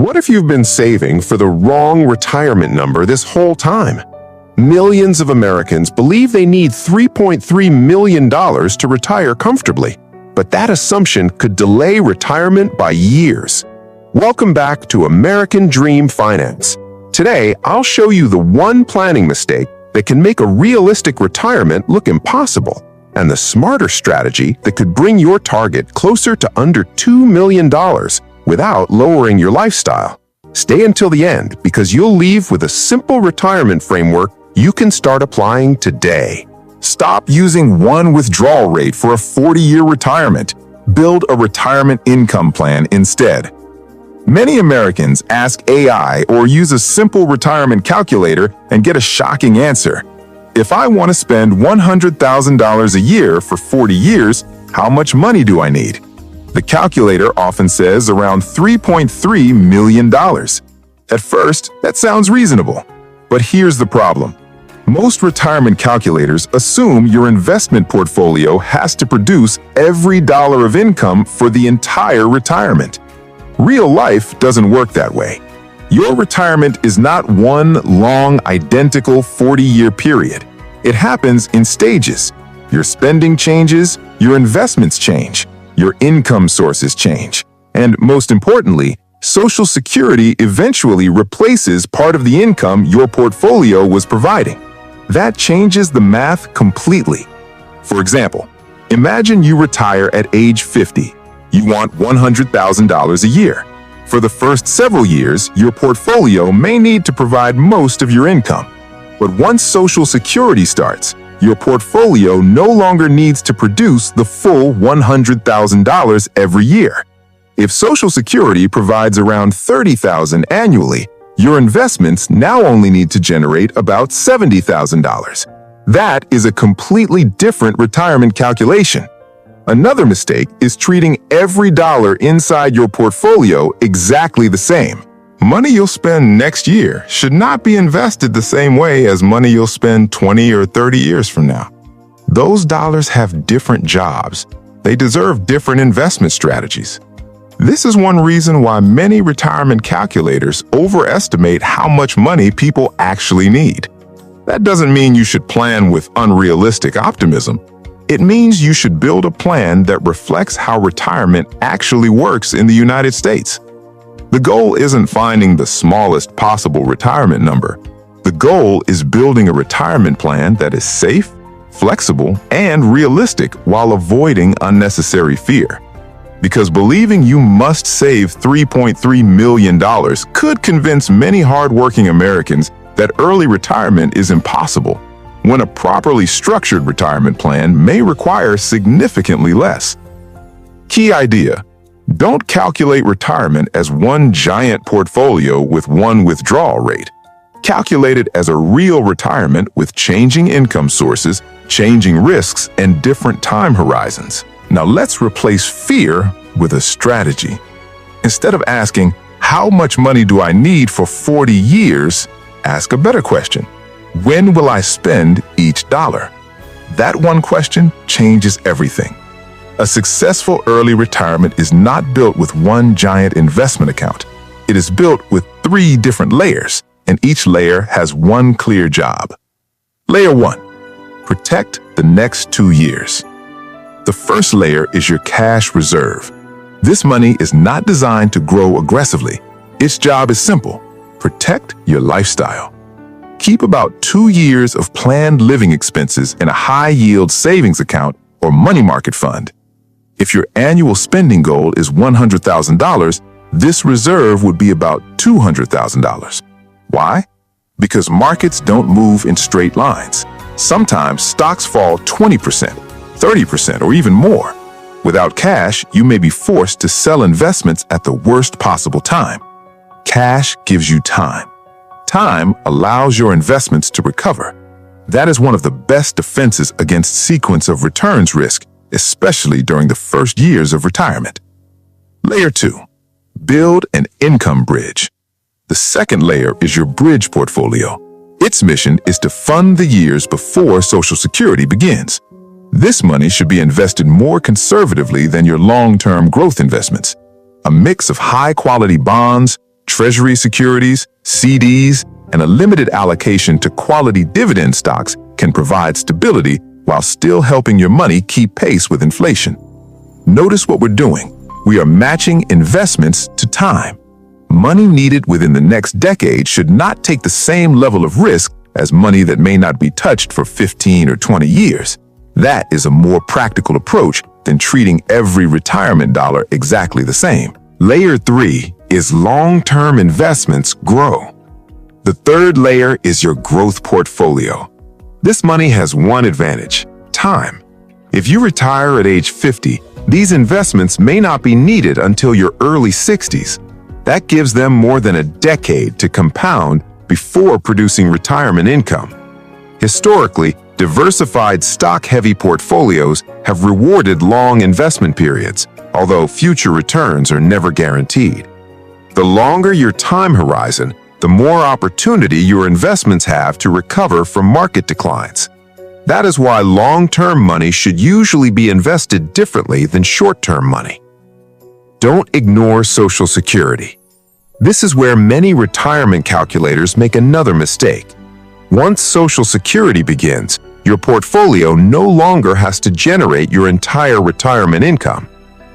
What if you've been saving for the wrong retirement number this whole time? Millions of Americans believe they need $3.3 million to retire comfortably, but that assumption could delay retirement by years. Welcome back to American Dream Finance. Today, I'll show you the one planning mistake that can make a realistic retirement look impossible, and the smarter strategy that could bring your target closer to under $2 million without lowering your lifestyle. Stay until the end because you'll leave with a simple retirement framework you can start applying today. Stop using one withdrawal rate for a 40-year retirement. Build a retirement income plan instead. Many Americans ask AI or use a simple retirement calculator and get a shocking answer. If I want to spend $100,000 a year for 40 years, how much money do I need? The calculator often says around $3.3 million. At first, that sounds reasonable. But here's the problem. Most retirement calculators assume your investment portfolio has to produce every dollar of income for the entire retirement. Real life doesn't work that way. Your retirement is not one long, identical 40-year period. It happens in stages. Your spending changes, your investments change, your income sources change, and most importantly, Social Security eventually replaces part of the income your portfolio was providing. That changes the math completely. For example, imagine you retire at age 50. You want $100,000 a year. For the first several years, your portfolio may need to provide most of your income. But once Social Security starts, your portfolio no longer needs to produce the full $100,000 every year. If Social Security provides around $30,000 annually, your investments now only need to generate about $70,000. That is a completely different retirement calculation. Another mistake is treating every dollar inside your portfolio exactly the same. Money you'll spend next year should not be invested the same way as money you'll spend 20 or 30 years from now. Those dollars have different jobs. They deserve different investment strategies. This is one reason why many retirement calculators overestimate how much money people actually need. That doesn't mean you should plan with unrealistic optimism. It means you should build a plan that reflects how retirement actually works in the United States. The goal isn't finding the smallest possible retirement number. The goal is building a retirement plan that is safe, flexible, and realistic while avoiding unnecessary fear. Because believing you must save $3.3 million could convince many hardworking Americans that early retirement is impossible, when a properly structured retirement plan may require significantly less. Key idea: don't calculate retirement as one giant portfolio with one withdrawal rate. Calculate it as a real retirement with changing income sources, changing risks, and different time horizons. Now let's replace fear with a strategy. Instead of asking, how much money do I need for 40 years? Ask a better question. When will I spend each dollar? That one question changes everything. A successful early retirement is not built with one giant investment account. It is built with 3 different layers, and each layer has one clear job. Layer 1. Protect the next 2 years. The first layer is your cash reserve. This money is not designed to grow aggressively. Its job is simple: protect your lifestyle. Keep about 2 years of planned living expenses in a high-yield savings account or money market fund. If your annual spending goal is $100,000, this reserve would be about $200,000. Why? Because markets don't move in straight lines. Sometimes stocks fall 20%, 30%, or even more. Without cash, you may be forced to sell investments at the worst possible time. Cash gives you time. Time allows your investments to recover. That is one of the best defenses against sequence of returns risk, especially during the first years of retirement. Layer 2. Build an income bridge. The second layer is your bridge portfolio. Its mission is to fund the years before Social Security begins. This money should be invested more conservatively than your long-term growth investments. A mix of high-quality bonds, Treasury securities, CDs, and a limited allocation to quality dividend stocks can provide stability while still helping your money keep pace with inflation. Notice what we're doing. We are matching investments to time. Money needed within the next decade should not take the same level of risk as money that may not be touched for 15 or 20 years. That is a more practical approach than treating every retirement dollar exactly the same. Layer 3 is long-term investments grow. The third layer is your growth portfolio. This money has one advantage: time. If you retire at age 50, these investments may not be needed until your early 60s. That gives them more than a decade to compound before producing retirement income. Historically, diversified stock-heavy portfolios have rewarded long investment periods, although future returns are never guaranteed. The longer your time horizon, the more opportunity your investments have to recover from market declines. That is why long-term money should usually be invested differently than short-term money. Don't ignore Social Security. This is where many retirement calculators make another mistake. Once Social Security begins, your portfolio no longer has to generate your entire retirement income.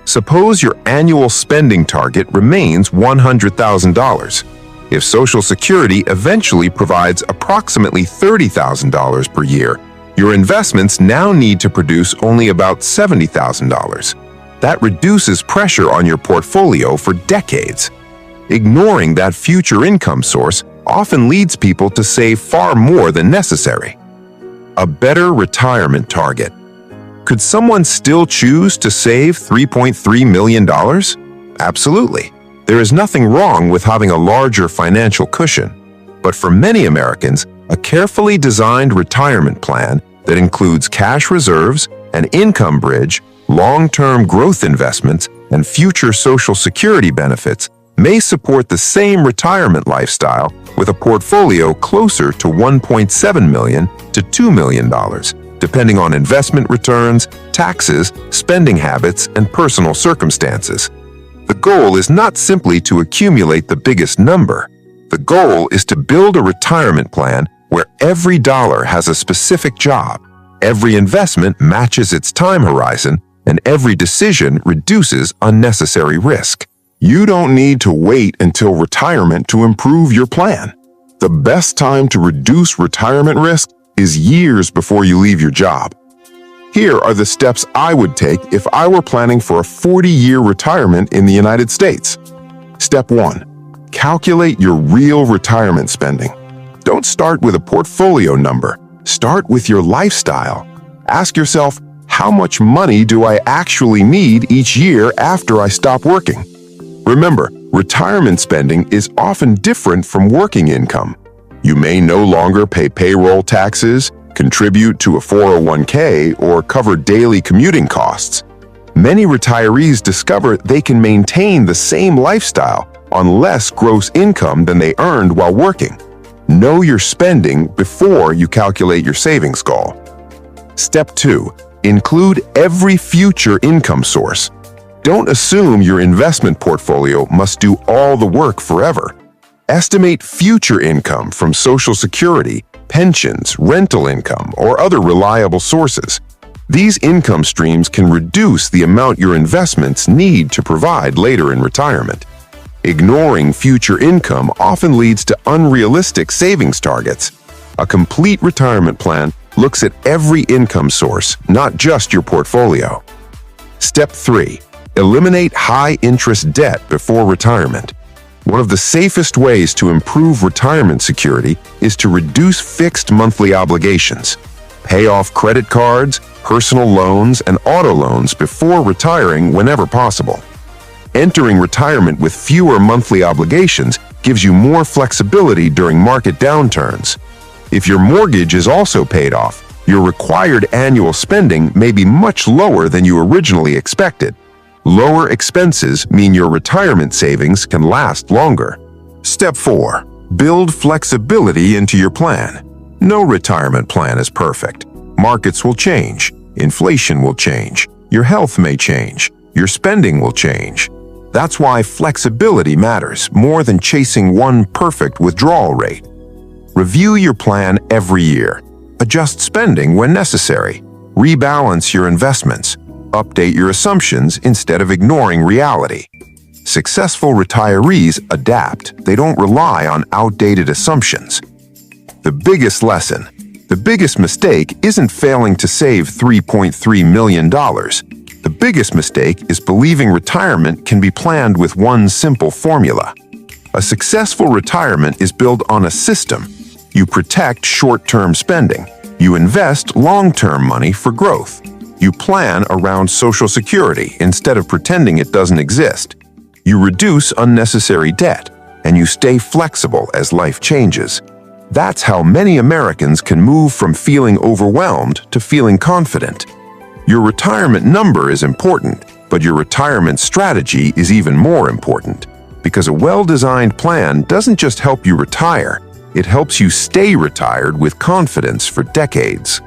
Suppose your annual spending target remains $100,000. If Social Security eventually provides approximately $30,000 per year, your investments now need to produce only about $70,000. That reduces pressure on your portfolio for decades. Ignoring that future income source often leads people to save far more than necessary. A better retirement target. Could someone still choose to save $3.3 million? Absolutely. There is nothing wrong with having a larger financial cushion. But for many Americans, a carefully designed retirement plan that includes cash reserves, an income bridge, long-term growth investments, and future Social Security benefits may support the same retirement lifestyle with a portfolio closer to $1.7 million to $2 million, depending on investment returns, taxes, spending habits, and personal circumstances. The goal is not simply to accumulate the biggest number. The goal is to build a retirement plan where every dollar has a specific job, every investment matches its time horizon, and every decision reduces unnecessary risk. You don't need to wait until retirement to improve your plan. The best time to reduce retirement risk is years before you leave your job. Here are the steps I would take if I were planning for a 40-year retirement in the United States. Step 1. Calculate your real retirement spending. Don't start with a portfolio number. Start with your lifestyle. Ask yourself, how much money do I actually need each year after I stop working? Remember, retirement spending is often different from working income. You may no longer pay payroll taxes, contribute to a 401k, or cover daily commuting costs. Many retirees discover they can maintain the same lifestyle on less gross income than they earned while working. Know your spending before you calculate your savings goal. Step 2. Include every future income source. Don't assume your investment portfolio must do all the work forever. Estimate future income from Social Security, pensions, rental income, or other reliable sources. These income streams can reduce the amount your investments need to provide later in retirement. Ignoring future income often leads to unrealistic savings targets. A complete retirement plan looks at every income source, not just your portfolio. Step 3. Eliminate high-interest debt before retirement. One of the safest ways to improve retirement security is to reduce fixed monthly obligations. Pay off credit cards, personal loans, and auto loans before retiring whenever possible. Entering retirement with fewer monthly obligations gives you more flexibility during market downturns. If your mortgage is also paid off, your required annual spending may be much lower than you originally expected. Lower expenses mean your retirement savings can last longer. Step 4. Build flexibility into your plan. No retirement plan is perfect. Markets will change. Inflation will change. Your health may change. Your spending will change. That's why flexibility matters more than chasing one perfect withdrawal rate. Review your plan every year. Adjust spending when necessary. Rebalance your investments. Update your assumptions instead of ignoring reality. Successful retirees adapt. They don't rely on outdated assumptions. The biggest lesson, the biggest mistake isn't failing to save $3.3 million. The biggest mistake is believing retirement can be planned with one simple formula. A successful retirement is built on a system. You protect short-term spending. You invest long-term money for growth. You plan around Social Security instead of pretending it doesn't exist. You reduce unnecessary debt, and you stay flexible as life changes. That's how many Americans can move from feeling overwhelmed to feeling confident. Your retirement number is important, but your retirement strategy is even more important. Because a well-designed plan doesn't just help you retire, it helps you stay retired with confidence for decades.